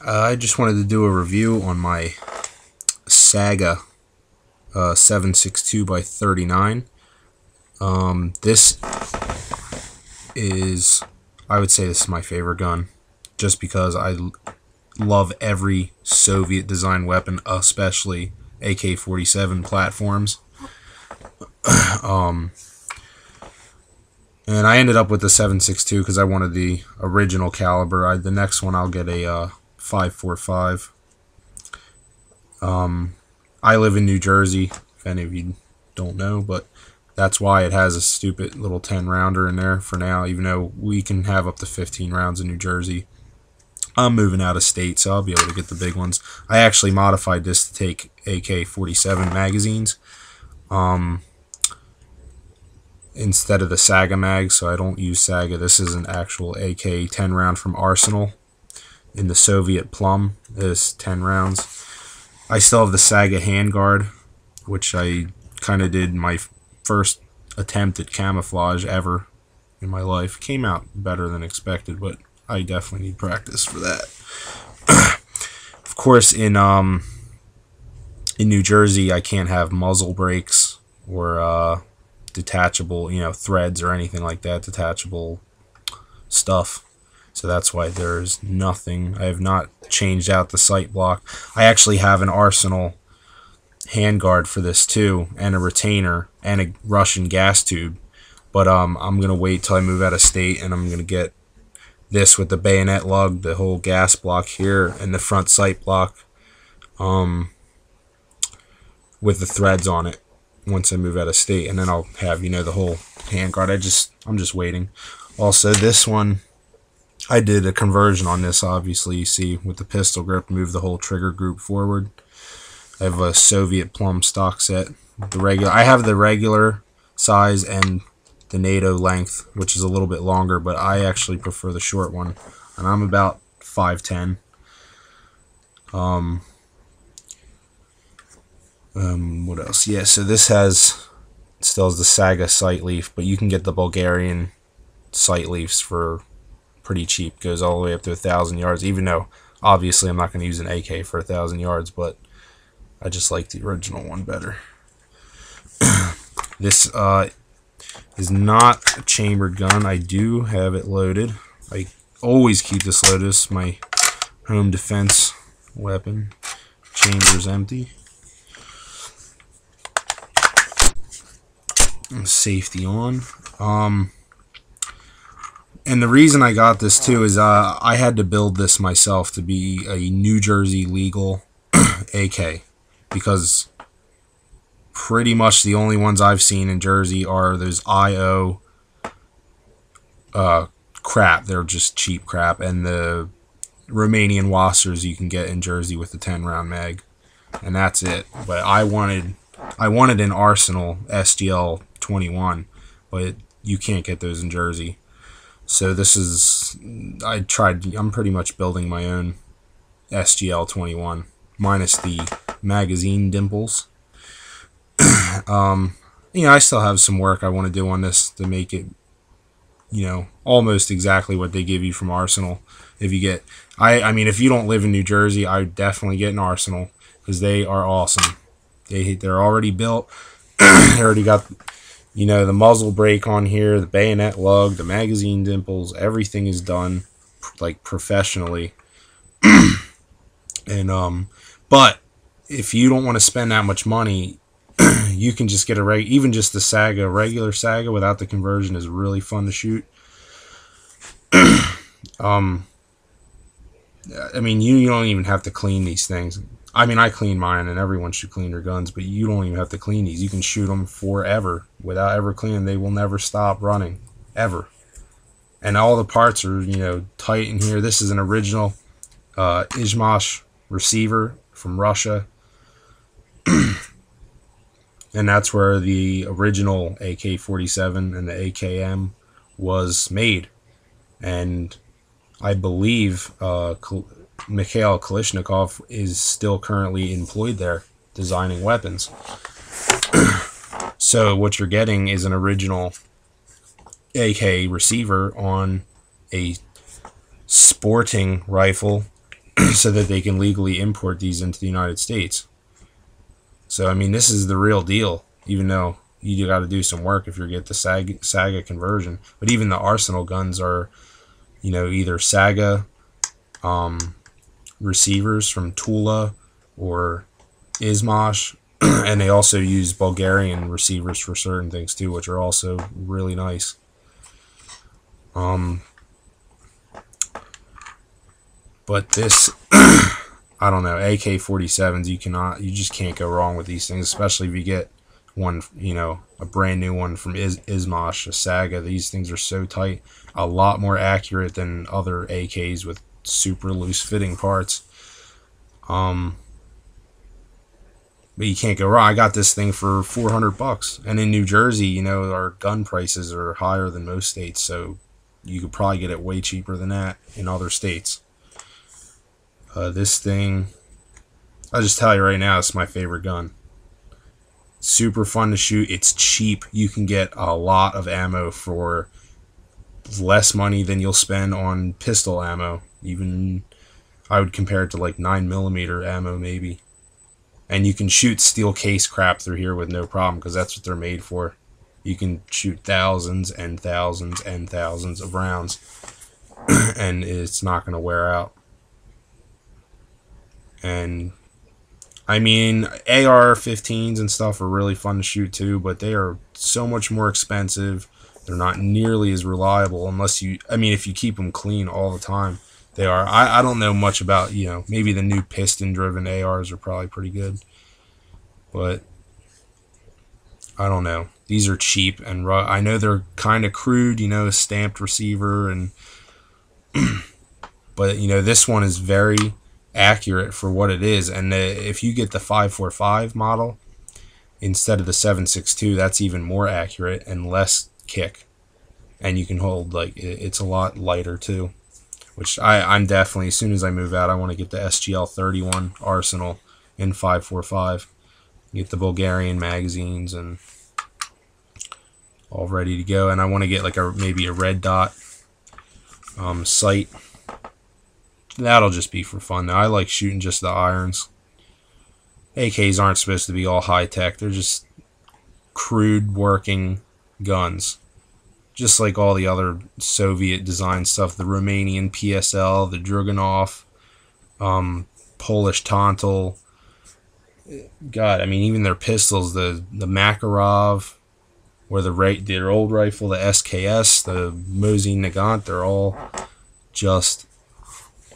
I just wanted to do a review on my Saiga 7.62 by 39. This is, I would say this is my favorite gun, just because I love every Soviet design weapon, especially AK-47 platforms. And I ended up with the 7.62 because I wanted the original caliber. The next one I'll get a 5.45. I live in New Jersey, if any of you don't know, but that's why it has a stupid little 10 rounder in there for now, even though we can have up to 15 rounds in New Jersey. I'm moving out of state, so I'll be able to get the big ones. I actually modified this to take AK-47 magazines instead of the Saiga mag, so I don't use Saiga. This is an actual AK 10 round from Arsenal in the Soviet Plum. This 10 rounds. I still have the Saiga handguard, which I kind of did my first attempt at camouflage ever in my life. Came out better than expected, but I definitely need practice for that. Of course, in New Jersey, I can't have muzzle brakes or detachable, threads or anything like that, detachable stuff. So that's why there's nothing. I have not changed out the sight block. I actually have an Arsenal handguard for this too, and a retainer, and a Russian gas tube. But I'm going to wait till I move out of state, and I'm going to get this with the bayonet lug, the whole gas block here, and the front sight block with the threads on it once I move out of state, and then I'll have, the whole handguard. I'm just waiting. Also, this one, I did a conversion on this, obviously. You see, with the pistol grip, move the whole trigger group forward. I have a Soviet Plum stock set. I have the regular size and the NATO length, which is a little bit longer, but I actually prefer the short one, and I'm about 5'10". What else? Yeah, so this still has the Saiga sight leaf, but you can get the Bulgarian sight leafs for pretty cheap. Goes all the way up to 1,000 yards, even though obviously I'm not going to use an AK for 1,000 yards, but I just like the original one better. This is not a chambered gun. I do have it loaded. I always keep this loaded. This is my home defense weapon. Chamber's empty. Safety on. And the reason I got this too is I had to build this myself to be a New Jersey legal AK, because pretty much the only ones I've seen in Jersey are those IO crap. They're just cheap crap, and the Romanian Wassers you can get in Jersey with the 10 round mag, and that's it. But I wanted an Arsenal SGL 21, but you can't get those in Jersey. So this is, I'm pretty much building my own SGL 21 minus the magazine dimples. I still have some work I want to do on this to make it, almost exactly what they give you from Arsenal. If you get, I mean, if you don't live in New Jersey, I would definitely get an Arsenal, because they are awesome. They're already built. They already got, the muzzle brake on here, the bayonet lug, the magazine dimples. Everything is done like professionally. And but if you don't want to spend that much money, you can just get even just the Saiga, regular Saiga without the conversion is really fun to shoot. I mean, you don't even have to clean these things. I mean, I clean mine, and everyone should clean their guns, but you don't even have to clean these. You can shoot them forever without ever cleaning. They will never stop running, ever. And all the parts are, tight in here. This is an original Izhmash receiver from Russia. And that's where the original AK-47 and the AKM was made. And I believe Mikhail Kalashnikov is still currently employed there, designing weapons. So what you're getting is an original AK receiver on a sporting rifle so that they can legally import these into the United States. So, I mean, this is the real deal, even though you got to do some work if you get the Saiga conversion. But even the Arsenal guns are, you know, either Saiga receivers from Tula or Izmash, and they also use Bulgarian receivers for certain things too, which are also really nice. But this, I don't know, AK-47s, you just can't go wrong with these things, especially if you get one, you know, a brand new one from Izmash, a Saiga. These things are so tight, a lot more accurate than other AKs with super loose fitting parts. But you can't go wrong. I got this thing for $400, and in New Jersey, you know, our gun prices are higher than most states, so you could probably get it way cheaper than that in other states. This thing, I'll just tell you right now, it's my favorite gun. Super fun to shoot. It's cheap. You can get a lot of ammo for less money than you'll spend on pistol ammo. Even I would compare it to like 9mm ammo maybe. And you can shoot steel case crap through here with no problem, because that's what they're made for. You can shoot thousands and thousands and thousands of rounds, and it's not going to wear out. And I mean, AR-15s and stuff are really fun to shoot too, but they are so much more expensive. They're not nearly as reliable unless you, I mean, if you keep them clean all the time. They are. I don't know much about, you know, maybe the new piston-driven ARs are probably pretty good. But I don't know. These are cheap, and I know they're kind of crude, you know, stamped receiver, and but, you know, this one is very accurate for what it is. And if you get the 545 model instead of the 762, that's even more accurate and less kick. And you can hold, like, it's a lot lighter too. Which I'm definitely, as soon as I move out, I want to get the SGL 31 Arsenal in 545. Get the Bulgarian magazines and all ready to go. And I want to get like maybe a red dot sight. That'll just be for fun. Now, I like shooting just the irons. AKs aren't supposed to be all high tech. They're just crude working guns. Just like all the other Soviet design stuff, the Romanian PSL, the Dragunov, Polish Tontal. God, I mean, even their pistols, the Makarov, or their old rifle, the SKS, the Mosin Nagant,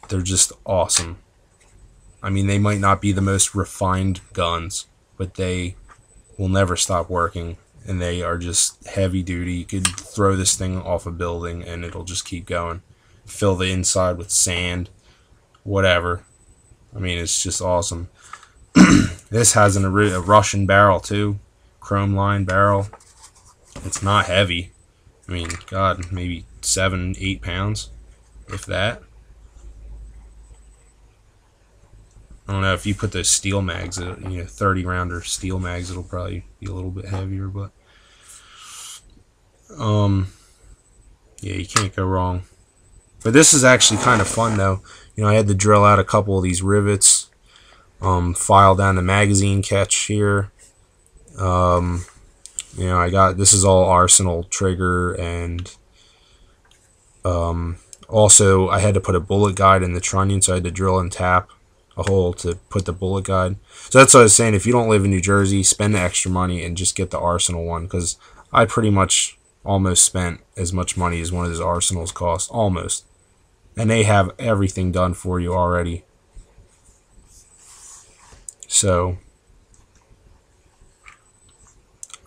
they're just awesome. I mean, they might not be the most refined guns, but they will never stop working. And they are just heavy duty. You could throw this thing off a building and it'll just keep going. Fill the inside with sand, whatever. I mean, it's just awesome. This has a Russian barrel too, chrome line barrel. It's not heavy. I mean, God, maybe 7-8 pounds, if that. I don't know, if you put those steel mags, 30 rounder steel mags, it'll probably be a little bit heavier, but yeah, you can't go wrong. But this is actually kind of fun though. You know, I had to drill out a couple of these rivets, file down the magazine catch here. You know, this is all Arsenal trigger, and also I had to put a bullet guide in the trunnion, so I had to drill and tap a hole to put the bullet guide. So that's what I was saying. If you don't live in New Jersey, spend the extra money and just get the Arsenal one, because I pretty much almost spent as much money as one of those Arsenals cost, almost. And they have everything done for you already. So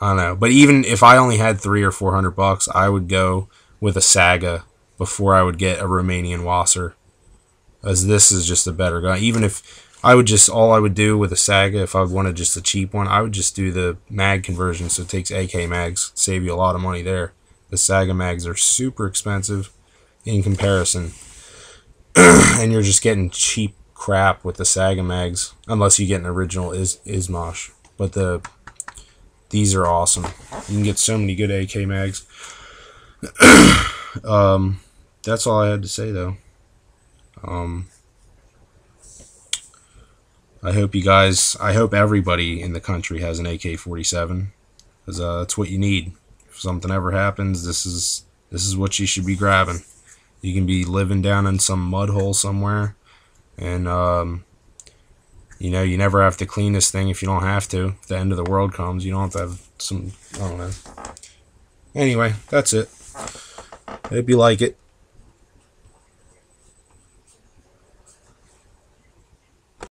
I don't know. But even if I only had $300 or $400, I would go with a Saiga before I would get a Romanian Wasser, as this is just a better gun. Even if all I would do with a Saiga, if I wanted just a cheap one, I would just do the mag conversion, so it takes AK mags, save you a lot of money there. The Saiga mags are super expensive in comparison, and you're just getting cheap crap with the Saiga mags, unless you get an original Izmash. But these are awesome. You can get so many good AK mags. That's all I had to say though. I hope you guys, I hope everybody in the country has an AK-47, because that's what you need. If something ever happens, this is what you should be grabbing. You can be living down in some mud hole somewhere, and you know, you never have to clean this thing if you don't have to. If the end of the world comes, you don't have to have some, I don't know. Anyway, that's it. Hope you like it.